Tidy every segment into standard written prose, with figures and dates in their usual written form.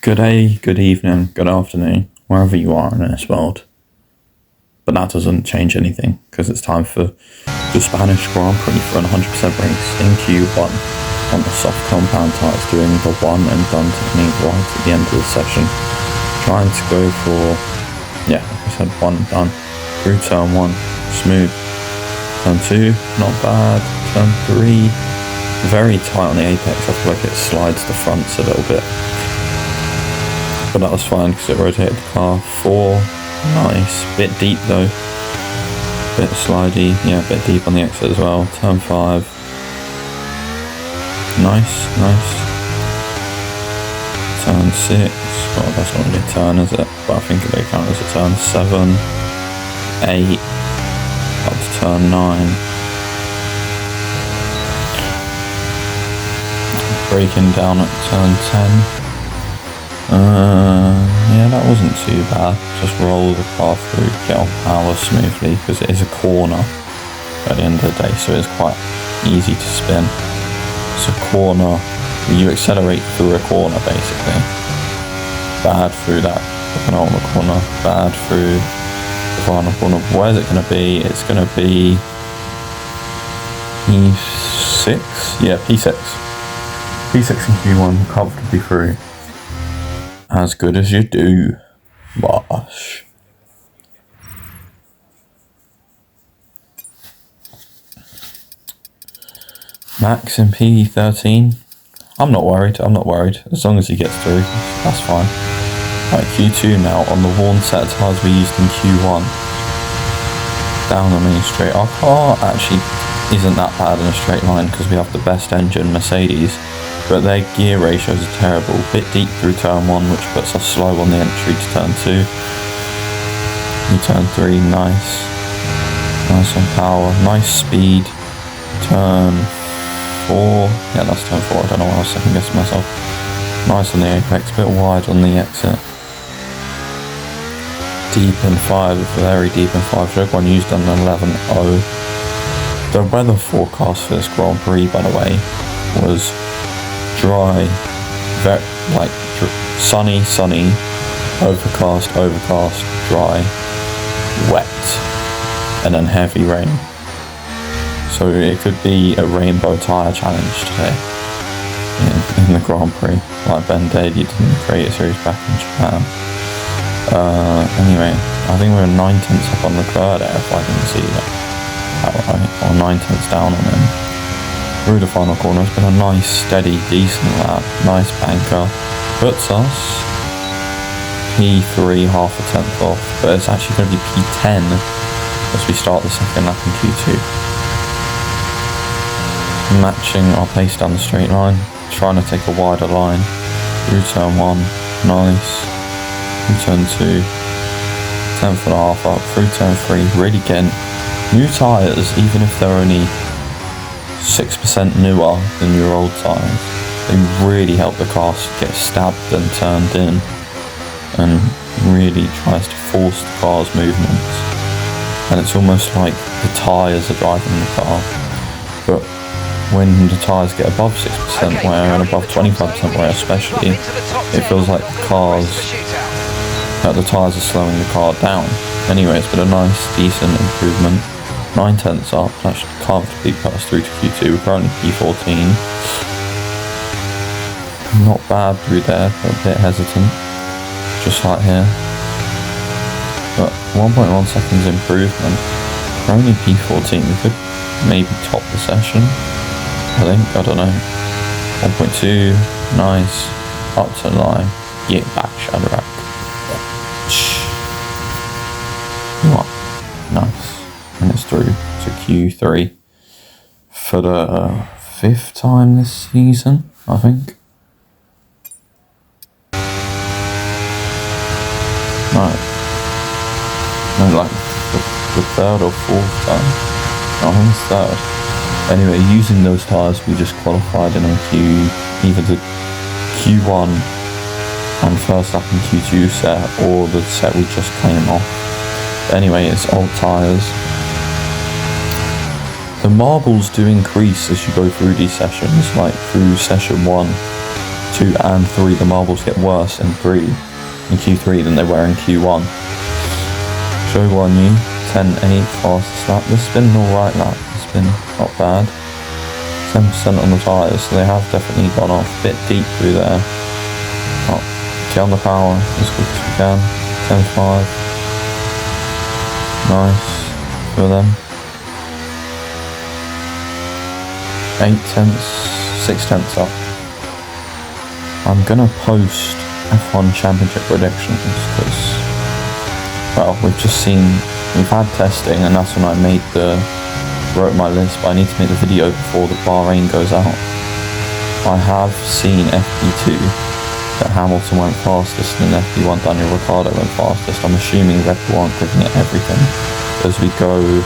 Good day, good evening, good afternoon, wherever you are in this world. But that doesn't change anything, because it's time for the Spanish Grand Prix for an 100% race in Q1 on the soft compound tyres, doing the one and done technique right at the end of the session. Trying to go for, like I said, one and done. Through turn 1, smooth. Turn 2, not bad. Turn 3, very tight on the apex. I feel like it slides the fronts a little bit. But that was fine because it rotated the car. 4, nice. Bit deep though. Bit slidey. Yeah, a bit deep on the exit as well. Turn 5. Nice. Turn 6. Well, that's not really a turn, is it? But I think they count as a turn. 7, 8. Up to turn 9. Braking down at turn 10. Yeah, that wasn't too bad. Just roll the car through, get on power smoothly, because it is a corner at the end of the day, so it's quite easy to spin. It's a corner, you accelerate through a corner basically. Bad through that penultimate corner, bad through the final corner. Where's it going to be? It's going to be P6? Yeah, P6. P6 and Q1 comfortably through. As good as you do, bosh. Max in P13. I'm not worried. As long as he gets through, that's fine. Right, Q2 now on the worn set of tyres we used in Q1. Down the main straight. Our car actually isn't that bad in a straight line because we have the best engine, Mercedes. But their gear ratios are terrible. Bit deep through turn 1, which puts us slow on the entry to turn 2. In turn 3, nice. Nice on power. Nice speed. Turn 4. Yeah, that's turn 4. I don't know why I was second guessing myself. Nice on the apex. Bit wide on the exit. Deep in 5. Very deep in 5. So everyone used on an 11.0. The weather forecast for this Grand Prix, by the way, was dry, sunny, overcast, dry, wet, and then heavy rain. So it could be a rainbow tyre challenge today in the Grand Prix, like Ben Daly did in the Creator Series back in Japan. Anyway, I think we're 9/10 up on Leclerc there, if I can see that right, or 9/10 down on him. Through the final corner, it's been a nice, steady, decent lap. Nice banker. Puts us P3, half a tenth off, but it's actually going to be P10 as we start the second lap in Q2. Matching our pace down the straight line, trying to take a wider line. Through turn 1, nice. Through turn 2, 10th and a half up. Through turn 3, really getting new tyres, even if they're only 6% newer than your old tyres. They really help the car get stabbed and turned in, and really tries to force the car's movements. And it's almost like the tyres are driving the car. But when the tyres get above 6% wear and above 25% wear especially, it feels like the tyres are slowing the car down. Anyway, it's been a nice, decent improvement. 9/10 up, that should comfortably put us through to Q2. We're currently P14. Not bad through there, but a bit hesitant. Just like here. But 1.1 seconds improvement. We're only P14. We could maybe top the session, I don't know. 1.2, nice. Up to line. Get back, Shadrach. What? Nice. And it's through to Q3 for the 5th time this season, I think. Right. No, like the 3rd or 4th time. I think it's 3rd. Anyway, using those tyres, we just qualified in a either the Q1 and first lap in Q2 set, or the set we just came off. But anyway, it's old tyres. The marbles do increase as you go through these sessions, like through session 1 2 and 3, the marbles get worse in Q3 than they were in Q1. Show one you, 10.8 fastest lap. This has been an alright lap, it's been not bad. 10% on the tyres, so they have definitely gone off a bit deep through there. Oh, get on the power as quick as we can. 10.5. Nice for them. 8 tenths, 6 tenths up. I'm gonna post F1 Championship predictions because, well, we've had testing, and that's when I wrote my list, but I need to make the video before the Bahrain goes out. I have seen FP2 that Hamilton went fastest, and in FP1 Daniel Ricciardo went fastest. I'm assuming Red Bull aren't giving it everything as we go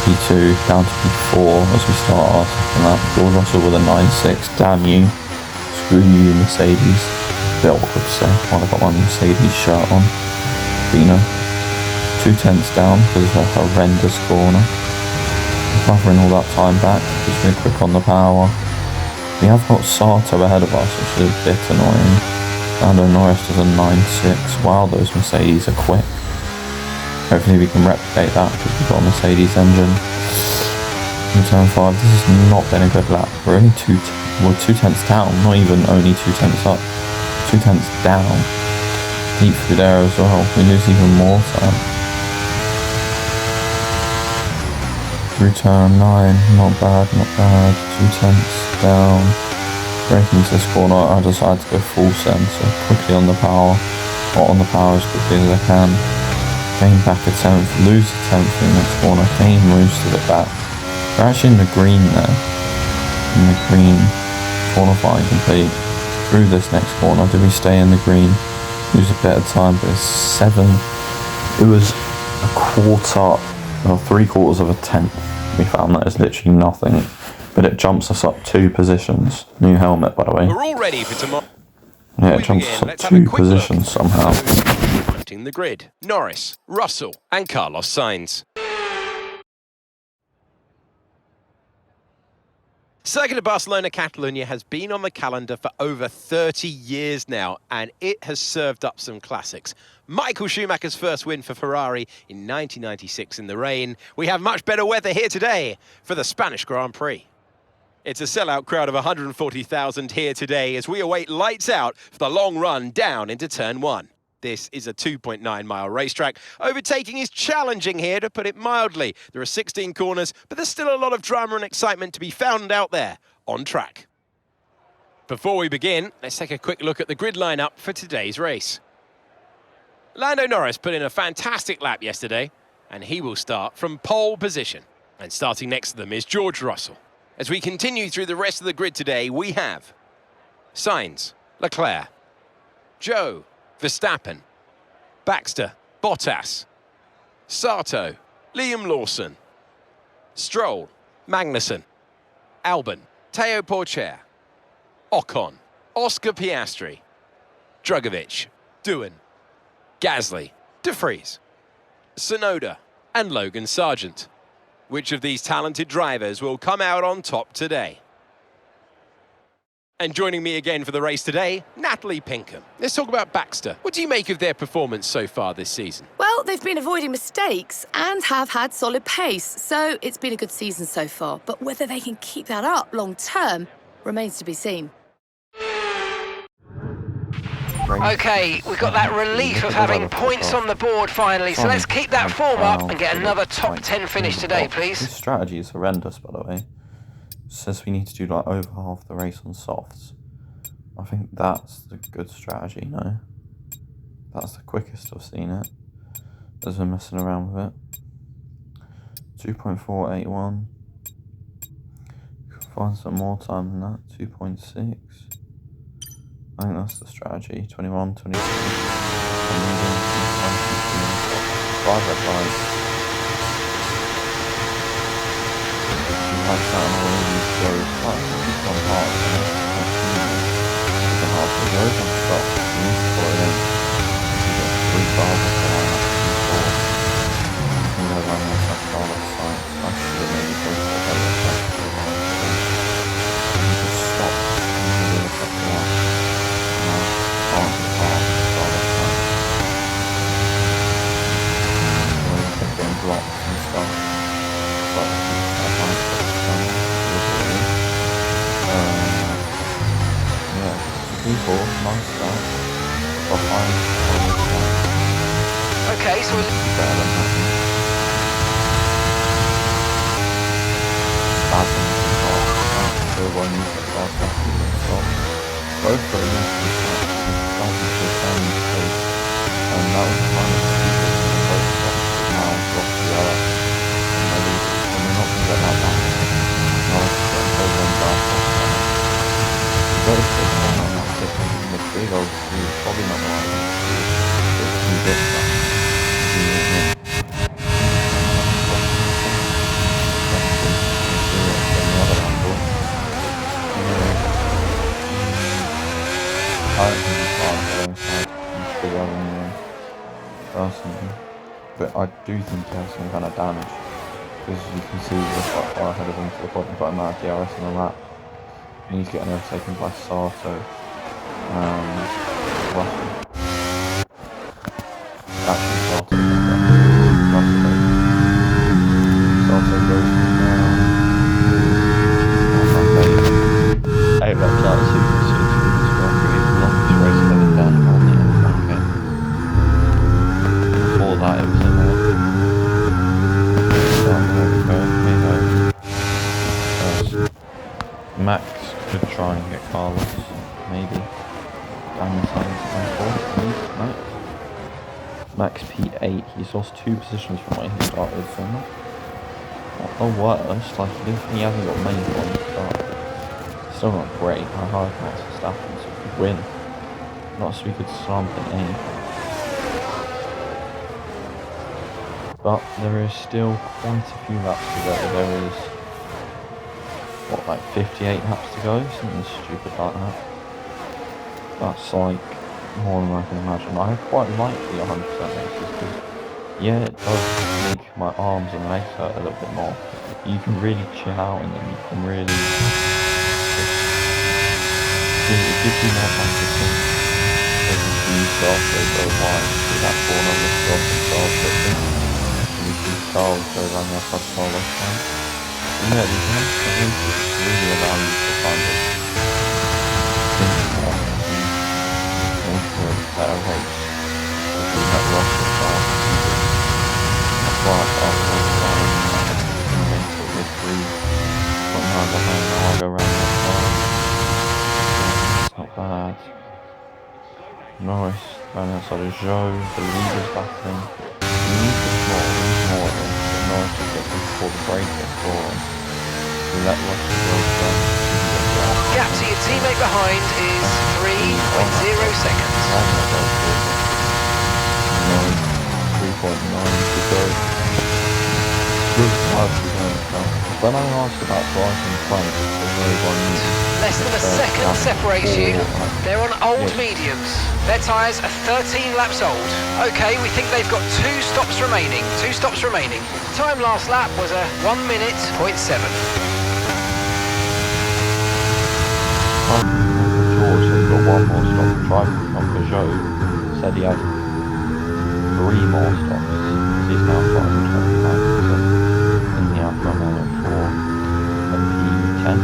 P2 down to P4 as we start our second lap. George Russell with a 9.6. Damn you. Screw you, Mercedes. A bit awkward to say while I've got my Mercedes shirt on. But you know, 2 tenths down because of a horrendous corner. Recovering all that time back because we're quick on the power. We have got Sato ahead of us, which is a bit annoying. Lando Norris does a 9.6. Wow, those Mercedes are quick. Hopefully we can replicate that because we've got a Mercedes engine. In turn 5, this has not been a good lap. We're only 2 tenths down, not even only 2 tenths up. 2 tenths down. Deep through there as well. We lose even more time. Through turn 9, not bad, not bad. 2 tenths down. Breaking into this corner, I decided to go full send, so quickly on the power. Not on the power as quickly as I can. Gain back a 10th, lose a 10th in the next corner, gain roosted it back. We're actually in the green there. In the green, qualifying complete. Through this next corner, did we stay in the green? Lose a bit of time, but it's 7. It was a quarter, or 3/4 of a tenth. We found that is literally nothing, but it jumps us up 2 positions. New helmet, by the way. We're all ready for tomorrow. Yeah, it jumps us up 2 positions somehow. The grid: Norris, Russell, and Carlos Sainz. Circuit of Barcelona Catalunya has been on the calendar for over 30 years now, and it has served up some classics. Michael Schumacher's first win for Ferrari in 1996 in the rain. We have much better weather here today for the Spanish Grand Prix. It's a sellout crowd of 140,000 here today as we await lights out for the long run down into turn 1. This is a 2.9-mile racetrack. Overtaking is challenging here, to put it mildly. There are 16 corners, but there's still a lot of drama and excitement to be found out there on track. Before we begin, let's take a quick look at the grid lineup for today's race. Lando Norris put in a fantastic lap yesterday, and he will start from pole position. And starting next to them is George Russell. As we continue through the rest of the grid today, we have Sainz, Leclerc, Joe, Verstappen, Baxter, Bottas, Sato, Liam Lawson, Stroll, Magnussen, Albon, Teo Porcher, Ocon, Oscar Piastri, Drugovich, Doohan, Gasly, De Vries, Tsunoda, and Logan Sargent. Which of these talented drivers will come out on top today? And joining me again for the race today, Natalie Pinkham. Let's talk about Baxter. What do you make of their performance so far this season? Well, they've been avoiding mistakes and have had solid pace, so it's been a good season so far. But whether they can keep that up long term remains to be seen. Okay, we've got that relief of having points on the board finally, so let's keep that form up and get another top 10 finish today, please. This strategy is horrendous, by the way. It says we need to do like over half the race on softs. I think that's the good strategy, no? That's the quickest I've seen it. As we're messing around with it. 2.481. You can find some more time than that. 2.6. I think that's the strategy. 21, 22. 5 red lights. Like that, and all of these go flat. It's not hard. It's a hard to go. It's not stop. You need to pull it in. You get 3 bars of the line up to 4. You can go around this like all the sides. I should have maybe go to the other side. You just stop. You can do it. P4, nice start. Behind. Okay, so better than that. Spasm to start. Turbo needs to start second and stop. Both very nice to start. Spasm to turn in space. And that was kind of stupid when they both stopped. Now lost the other. And maybe we're not going to get that back. Now let's get over on back. Very quick one on that 600 midfield. Obviously, probably not the right one to do. It's too big stuff. Personally, but I do think he has some kind of damage because you can see we're quite far ahead of him to the point we've got him out of DRS on the lap, and he's getting overtaken by Sato and Russell. Actually, Sato goes now. 8 laps out of 66 for this Grand Prix, the longest race I've ever done on the market. Before that it was in there. Max could try and get Carlos, maybe. Daniel Sainz P4, Max. Max P8, he's lost 2 positions from where he started, so not the worst, like he hasn't got many points, but still not great. How hard Max Verstappen, so we could win. Not so we could slump in any. But there is still quite a few laps to go. There is, what, like 58 laps to go? Something stupid like that. That's like more than I can imagine. I quite like the 100% races because, yeah, it does make my arms and legs hurt a little bit more. You can really chill out in them. You can really it gives you more time to think. As you start to go wide through that corner of the stop and start to think. You see Charles go around the outside Carlos time. And yeah, these next races really allow you to kind of think more and make for a better race. Because you have Russell fast and that's why I felt like in the race that we're 3.9 behind now. I go around that side. It's not bad. Norris around outside of Joe, the leader's battling. You need to more of it. Norris will get them before the break gets going. So let Russell go first. Gap to your teammate behind is 3.0 seconds. Norris, 3.9 to go. Looks hard to go now. When I asked about driving planks, there's no one less than a second separates you. They're on old mediums. Their tyres are 13 laps old. Okay, we think they've got 2 stops remaining. 2 stops remaining. Time last lap was a 1 minute, 0.7. George has got 1 more stop. Driving from Peugeot said he had 3 more stops. He's now driving 25% in the Alfa Romeo for a P10.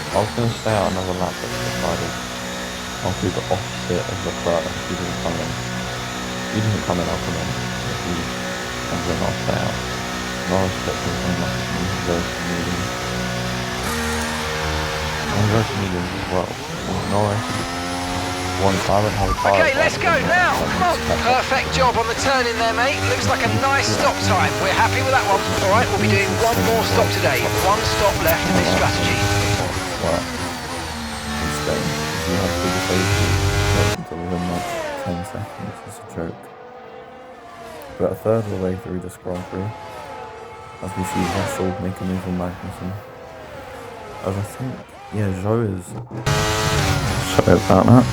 I was going to stay out another lap, but I decided I'll do the opposite of the Leclerc. He didn't come in. I'll come in. If he comes in, I'll stay out. Norris gets in the lap and he goes to mediums. And he goes to mediums as well. Norris wants I would have a car. Okay, let's go now. Come on. Perfect job on the turn in there, mate. Looks like a nice stop time. We're happy with that one. All right, we'll be doing 1 more stop today. 1 stop left in this strategy. Right. Instead, you have to defeat until within like 10 seconds. It's a joke. But a third of the way through this Grand Prix, as we see Russell make a move on Magnussen, as I think Yeah, Joe is sorry about that.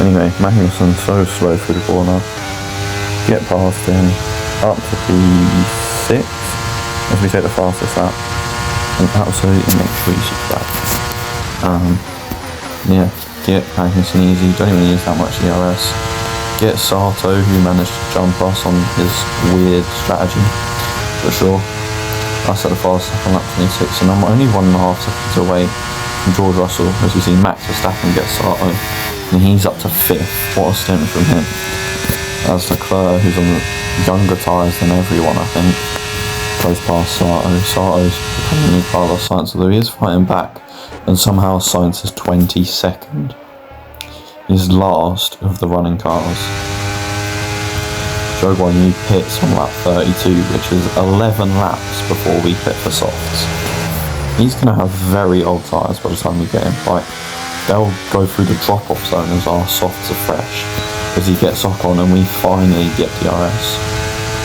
Anyway, Magnussen's so slow through the corner. Get past him, up to P6 as we take the fastest lap, and absolutely make sure you subtract. Yeah, get Magnussen easy, don't even use that much ERS. Get Sato, who managed to jump us on his weird strategy, for sure. That's at the fastest lap on lap 26, and I'm only 1.5 seconds away from George Russell. As we see Max Verstappen get Sato, and he's up to 5th. What a stint from him. As Leclerc, who's on the younger tyres than everyone, I think, goes past Sato. Sato's becoming new Carlos Sainz, although he is fighting back, and somehow Sainz is 22nd. He's last of the running cars. Joe Guanyu pits on lap 32, which is 11 laps before we pit for softs. He's going to have very old tyres by the time we get him. Like, they'll go through the drop-off zone as our softs are fresh, as he gets Ocon and we finally get DRS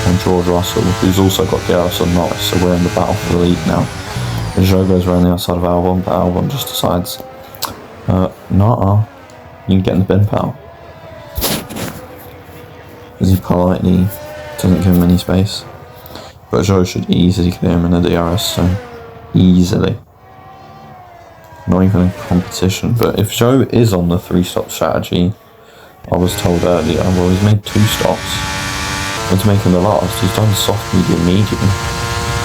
on George Russell, who's also got DRS on Norris, so we're in the battle for the lead now. And Joe goes around the outside of Albon, but Albon just decides, nah, you can get in the bin, pal. As he politely doesn't give him any space. But Joe should easily clear him in the DRS zone. Easily. Not even in competition. But if Joe is on the 3-stop strategy, I was told earlier, well, he's made 2 stops. And to make him the last, he's done soft, medium, medium.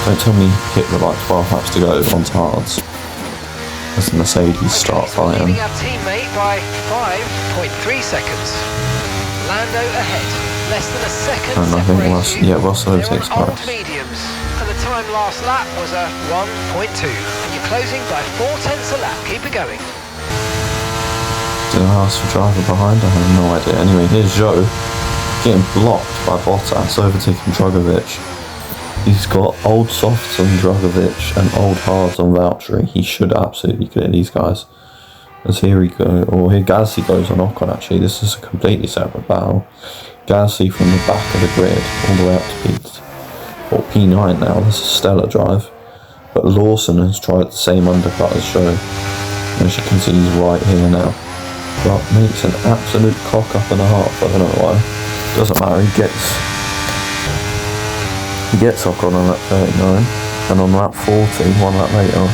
Don't tell me he hit with like 12 laps to go on tards. As the Mercedes start fighting. Leading our teammate by 5.3 seconds. Lando ahead. Less than a second And I think Russell takes old mediums. And the time last lap was a 1.2. You're closing by 0.4 a lap. Keep it going. Did I ask for driver behind? I have no idea. Anyway, here's Joe getting blocked by Bottas, overtaking Drogovic. He's got old softs on Drogovic and old hards on Valtteri. He should absolutely clear these guys. As here we go, or here Gasly goes on Ocon actually. This is a completely separate battle. Gasly from the back of the grid all the way up to P9 now. This is a stellar drive. But Lawson has tried the same undercut as Joe. As you can see, he's right here now. But makes an absolute cock up and a half. I don't know why. Doesn't matter, he gets Ocon on lap 39, and on lap 40, 1 lap later,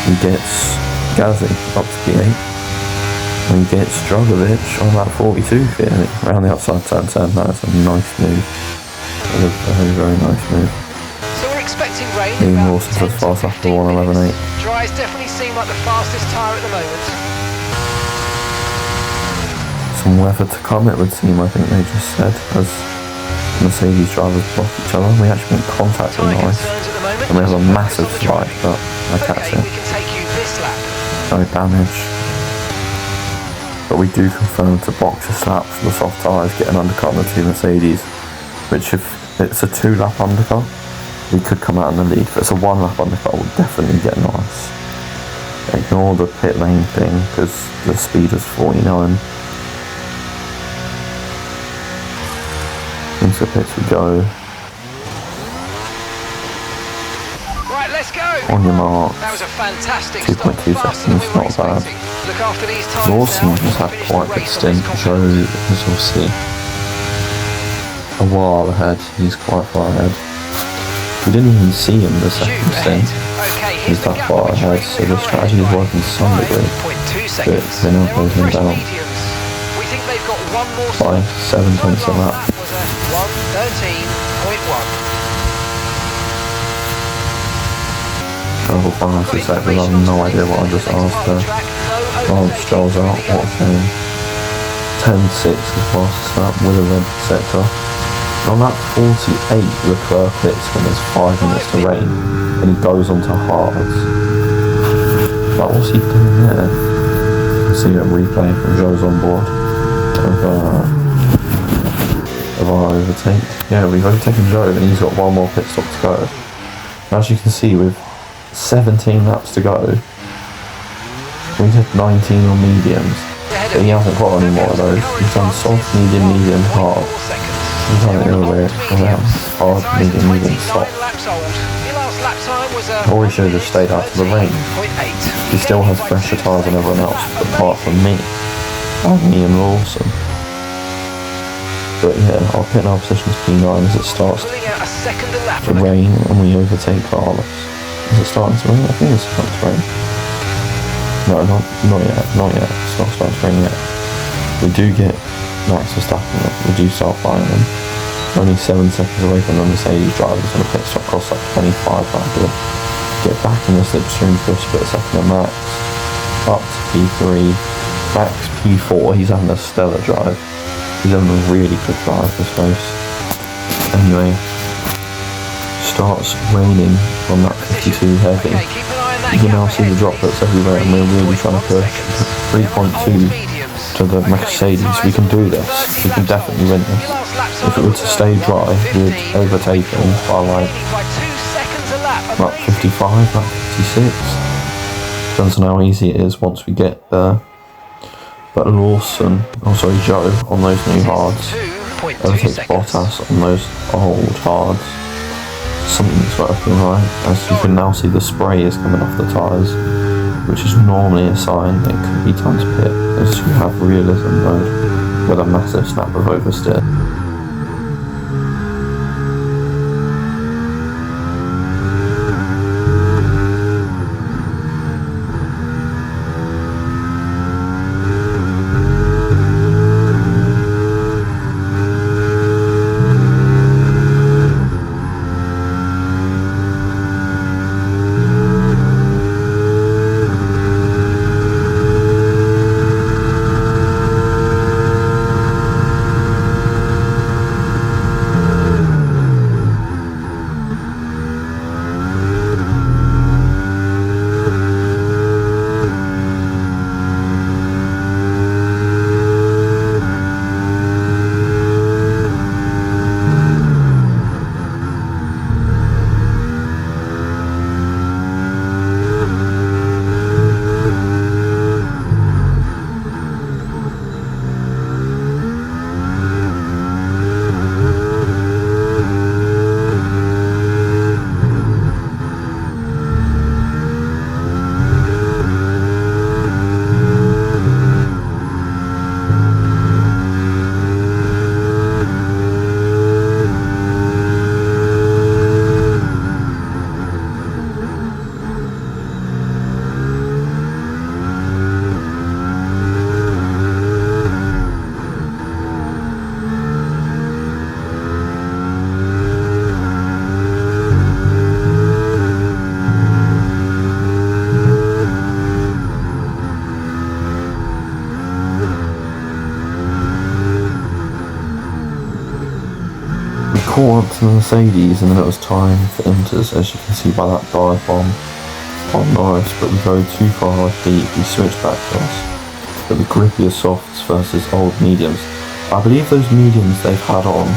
he gets Gasly up to P8. And he gets Drogovic on lap 42 clearly, around the outside turn 10. That is a nice move. That is a very, very nice move. So we're expecting rain. Ian Lawson's as fast after 1:11.8. Dries definitely seem like the fastest tyre at the moment. Some weather to come, it would seem, I think they just said, as Mercedes drivers block each other. We actually make contact with Norris, and we have a massive slide, but I catch it. We can take you this lap. No damage. But we do confirm to box a slap for the soft tyres, get an undercut on the 2 Mercedes, which if it's a 2-lap undercut, we could come out in the lead. If it's a 1-lap undercut, we'll definitely get Norris. Ignore the pit lane thing, because the speed is 49. Into the pits we go. Right, let's go. On your mark. That was a fantastic 2.2 seconds, not bad. Look after these times. Lawson has had quite a good stint. Joe is obviously a while ahead. He's quite far ahead. We didn't even see him the second stint. He's that far ahead, so the strategy is working to some degree. But they're now closing down by 7 tenths of that. 1:13.1. Travel finance is set, but I have no idea what I just asked there. Lance Joel's out, what a shame. 10.6 is fastest lap with a red sector. On lap 48, Leclerc pits when there's 5 minutes to rain, and he goes onto hards. But what's he doing there? You can see a replay from Joe's on board of our overtake. Yeah, we've overtaken Joe, and he's got 1 more pit stop to go. As you can see, with 17 laps to go, we did 19 on mediums, but he hasn't got any more of those. He's done soft, medium, medium, hard. He's done it the other way around. Hard, medium, medium, soft. Or he should have just stayed out to the rain. He still has fresher tyres than everyone else, apart from me and Lawson. But yeah, our pit now position is P9 as it starts to rain and we overtake Carlos. Is it starting to rain? I think it's starting to rain. No, not yet. It's not starting to rain yet. We do get Max Verstappen, we do start flying them. Only 7 seconds away from the Mercedes drivers on the pit stop, costs like 25 to get back in the slipstream for a split second of Max. Up to P3, Max P4, he's having a stellar drive. He's having a really good drive this race. Anyway, starts raining on that 52 heavy. You can now see the droplets everywhere and we're really trying to push 3.2 to the Mercedes. We can do this. We can definitely win this. If it were to stay dry, we'd overtake them by like 55, like 56. Depends on how easy it is once we get there. But Lawson, Joe, on those new hards, overtakes Bottas on those old hards. Something's working right, as you can now see the spray is coming off the tyres, which is normally a sign it could be time to pit, as you have realism mode with a massive snap of oversteer. Caught up to the Mercedes and then it was time for Inters, as you can see by that dive bomb on Norris, but we go too far deep, we switch back to us. But the grippier softs versus old mediums. I believe those mediums they've had on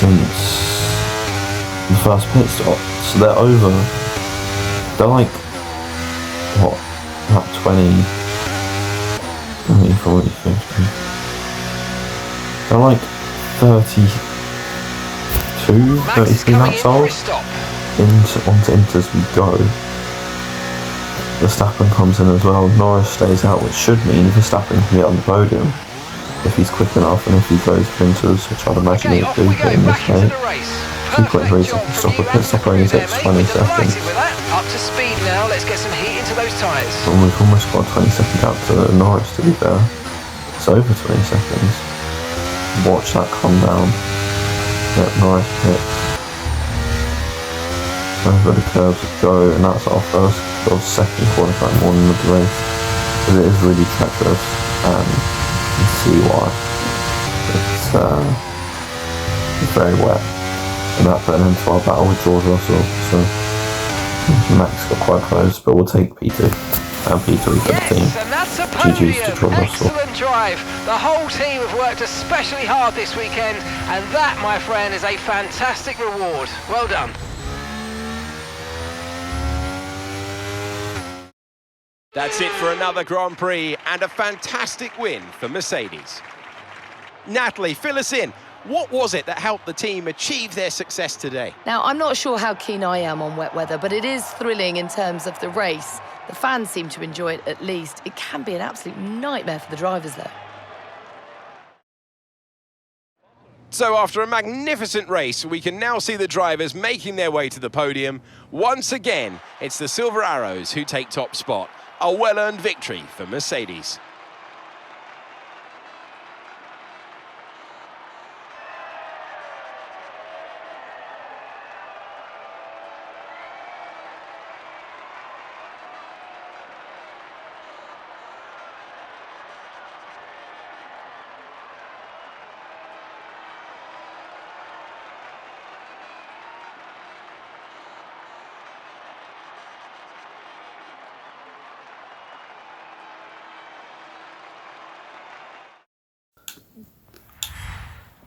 since the first pit stop, so they're over, they're like, what, about 20, 40, 50, they're like 33 laps old. Onto Inters we go. Verstappen comes in as well. Norris stays out, which should mean Verstappen can get on the podium if he's quick enough, and if he goes for Inters, which I'd imagine he would do in this race. 2.3 seconds stop. A pit stop only takes 20 seconds. Up to speed now. Let's get some heat into those tyres. And we've almost got a 20-second gap to Norris, to be fair. It's over 20 seconds. Watch that come down. Yep, Norris pit. Over the curbs we go, and that's our first or second qualifying morning of the race. Because it is really treacherous, and you can see why. It's very wet. And that put an end to our battle with George Russell, so Max got quite close, but we'll take P2. And P3 for the team. And that's a GG's to George Russell. excellent drive. The whole team have worked especially hard this weekend, and that, my friend, is a fantastic reward. Well done. That's it for another Grand Prix and a fantastic win for Mercedes. Natalie, fill us in. What was it that helped the team achieve their success today? Now, I'm not sure how keen I am on wet weather, but it is thrilling in terms of the race. The fans seem to enjoy it at least. It can be an absolute nightmare for the drivers, though. So after a magnificent race, we can now see the drivers making their way to the podium. Once again, it's the Silver Arrows who take top spot. A well-earned victory for Mercedes.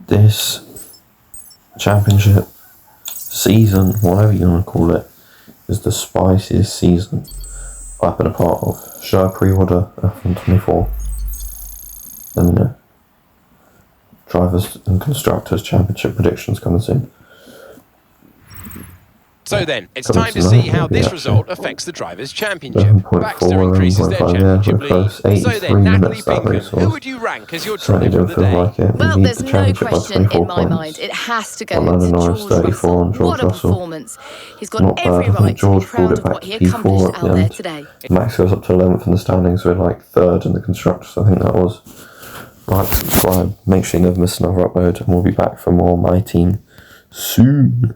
This championship season, whatever you want to call it, is the spiciest season I've been a part of. Should I pre-order F124? Let me know. Drivers and Constructors Championship predictions coming soon. So then, it's time to see how this result affects the Drivers' Championship. Baxter increases their championship lead. So then, Natalie Pinkham, who would you rank as your driver of the day? Well, there's no question in my mind. It has to go to George Russell. What a performance. He's got every right to be proud of what he accomplished out there today. Max goes up to 11th in the standings. We're like 3rd in the Constructors, I think that was. Like, subscribe, make sure you never miss another upload, and we'll be back for more My Team soon.